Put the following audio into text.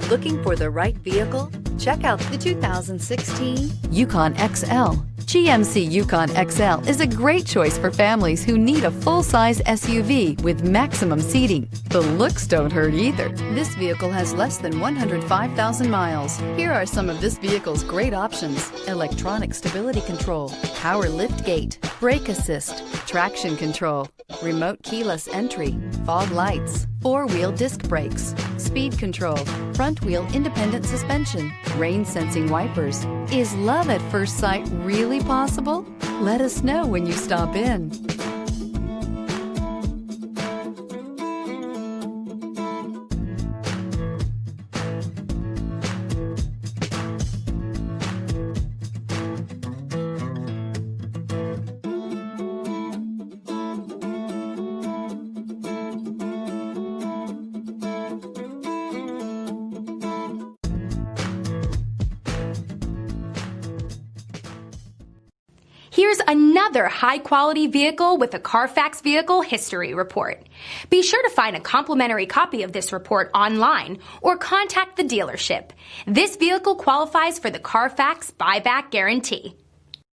Looking for the right vehicle? Check out the 2016 Yukon XL. GMC Yukon XL is a great choice for families who need a full-size SUV with maximum seating. The looks don't hurt either. This vehicle has less than 105,000 miles. Here are some of this vehicle's great options: electronic stability control, power liftgate, brake assist, traction control, remote keyless entry, fog lights, four-wheel disc brakes, speed control, front-wheel independent suspension, rain-sensing wipers. Is love at first sight really possible? Let us know when you stop in. Here's another high-quality vehicle with a Carfax Vehicle History Report. Be sure to find a complimentary copy of this report online or contact the dealership. This vehicle qualifies for the Carfax Buyback Guarantee.